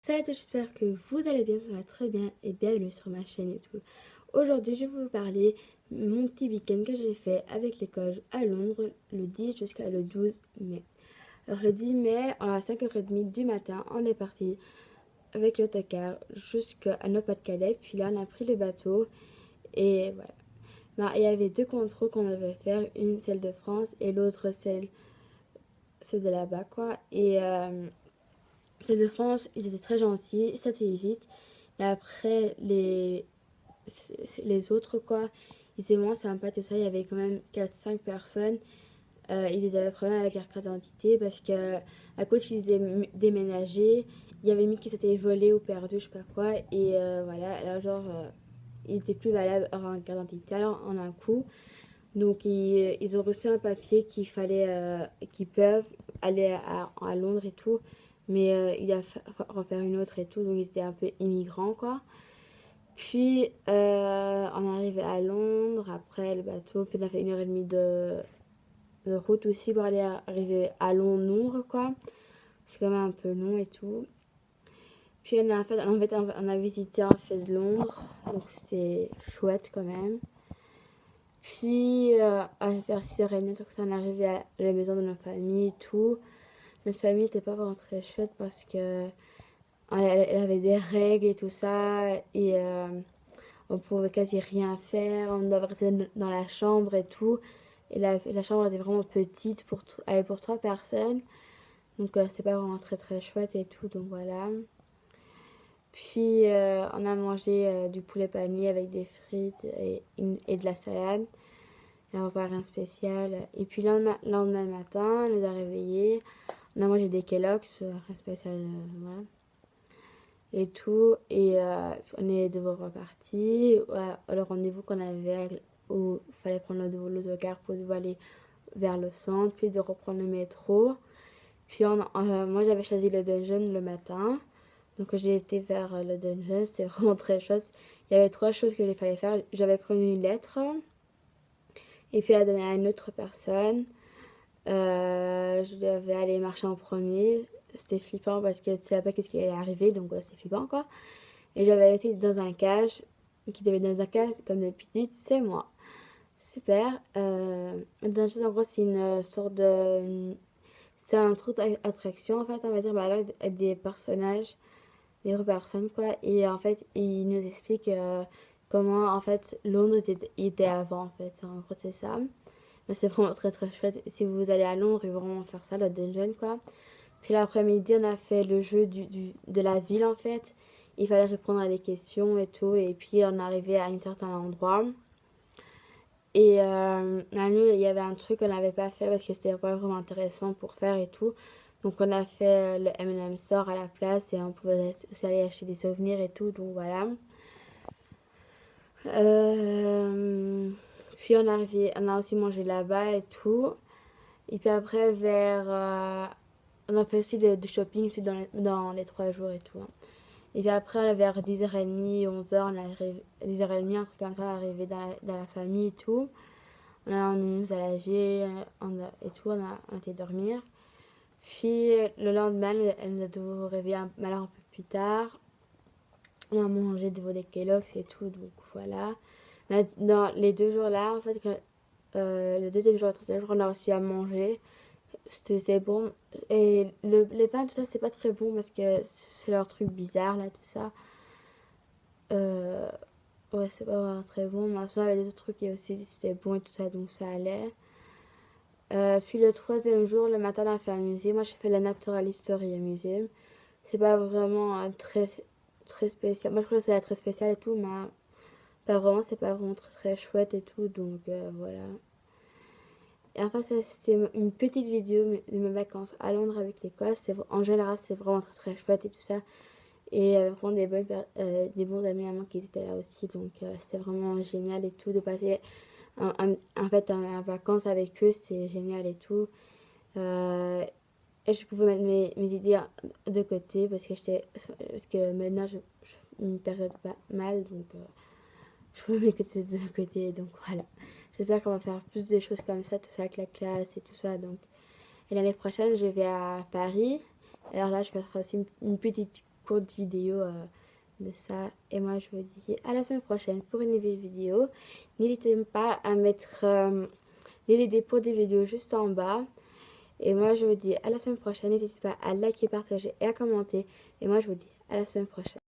Salut à tous, j'espère que vous allez bien, ça va très bien et bienvenue sur ma chaîne et tout. Aujourd'hui, je vais vous parler de mon petit week-end que j'ai fait avec l'école à Londres le 10 jusqu'à le 12 mai. Alors le 10 mai, à 5h30 du matin, on est parti avec l'autocar jusqu'à Nord-Pas-de-Calais. Puis là, on a pris le bateau et voilà. Ben, il y avait deux contrôles qu'on devait faire, une celle de France et l'autre celle de là-bas quoi. Et celle de France, ils étaient très gentils, ça allait vite. Et après, les autres, quoi, ils étaient moins sympas, tout ça. Il y avait quand même 4 5 personnes. Ils avaient problème avec leur carte d'identité parce que, à cause qu'ils étaient déménagés, il y avait mis qu'ils s'étaient volés ou perdus, je sais pas quoi. Et voilà, alors genre, il était plus valable avoir une carte d'identité alors, en un coup. Donc, ils ont reçu un papier qu'il fallait, qu'ils peuvent aller à Londres et tout. Mais il a refaire une autre et tout. Donc, ils étaient un peu immigrants, quoi. Puis, on est arrivé à Londres, après le bateau. Puis, on a fait 1h30 de route aussi pour arriver à Londres, quoi. C'est quand même un peu long et tout. Puis, on a visité en fait Londres. Donc, c'était chouette quand même. Puis, à faire 6h30, donc ça, on est arrivé à la maison de notre famille et tout. Notre famille n'était pas vraiment très chouette parce que elle avait des règles et tout ça. Et on pouvait quasi rien faire. On devait rester dans la chambre et tout. Et la chambre était vraiment petite elle est pour 3 personnes. Donc, c'était pas vraiment très très chouette et tout. Donc, voilà. Puis, on a mangé du poulet pané avec des frites et de la salade. Un repas rien spécial. Et puis lendemain matin, on nous a réveillés. On a mangé des Kellogg's, rien spécial, voilà. Et tout. Et on est de repartis. Le rendez-vous qu'on avait où il fallait prendre l'autocar pour aller vers le centre, puis de reprendre le métro. Puis moi j'avais choisi le dungeon le matin. Donc j'ai été vers le dungeon, c'était vraiment très chouette. Il y avait 3 choses qu'il fallait faire. J'avais pris une lettre et puis la donner à une autre personne. Je devais aller marcher en premier. C'était flippant parce que tu savais pas qu'est-ce qui allait arriver, donc c'était flippant quoi. Et j'avais été dans un cage, qui devait être dans un cage comme d'habitude, c'est moi. Super. En gros, c'est une sorte de. C'est un truc d'attraction en fait, on va dire, bah, là, des personnages, des vraies personnes quoi. Et en fait, il nous explique comment en fait Londres était avant en fait. En gros, c'est ça. Mais c'est vraiment très très chouette. Si vous allez à Londres, ils vont vraiment faire ça, le dungeon quoi. Puis l'après-midi, on a fait le jeu de la ville en fait. Il fallait répondre à des questions et tout. Et puis on est arrivé à un certain endroit. Et nous, il y avait un truc qu'on n'avait pas fait parce que c'était pas vraiment intéressant pour faire et tout. Donc on a fait le M&M Store à la place et on pouvait aussi aller acheter des souvenirs et tout. Donc voilà. Puis on a aussi mangé là-bas et tout. Et puis après, on a fait aussi du shopping aussi dans les 3 jours et tout, hein. Et puis après, vers 10h30, 11h, 10h30, un truc comme ça, on est arrivé dans la famille et tout. On nous a lavé et tout, on a été dormir. Puis le lendemain, elle nous a dû réveiller un peu plus tard. On a mangé des Kellogg's et tout, donc voilà. Mais dans les 2 jours là, en fait, le deuxième jour, le troisième jour, on a reçu à manger. C'était bon. Et les pains, tout ça, c'était pas très bon parce que c'est leur truc bizarre, là, tout ça. Euh, ouais, c'est pas vraiment très bon. Mais sinon, il y avait des autres trucs qui aussi, c'était bon et tout ça, donc ça allait. Puis le troisième jour, le matin, on a fait un musée. Moi, j'ai fait la Natural History Museum. C'est pas vraiment très, très spécial. Moi, je crois que c'est très spécial et tout, mais pas vraiment, c'est pas vraiment très, très chouette et tout, donc voilà. Et enfin, ça c'était une petite vidéo de mes vacances à Londres avec l'école. En général, c'est vraiment très très chouette et tout ça. Et vraiment des bons amis à moi qui étaient là aussi. Donc c'était vraiment génial et tout. De passer en fait en vacances avec eux, c'est génial et tout. Et je pouvais mettre mes idées de côté parce que maintenant j'ai une période pas mal. Donc je pouvais mettre de côté. Donc voilà. J'espère qu'on va faire plus de choses comme ça, tout ça avec la classe et tout ça. Donc. Et l'année prochaine, je vais à Paris. Alors là, je vais faire aussi une petite courte vidéo de ça. Et moi je vous dis à la semaine prochaine pour une nouvelle vidéo. N'hésitez pas à mettre les idées pour des vidéos juste en bas. Et moi je vous dis à la semaine prochaine. N'hésitez pas à liker, partager et à commenter. Et moi je vous dis à la semaine prochaine.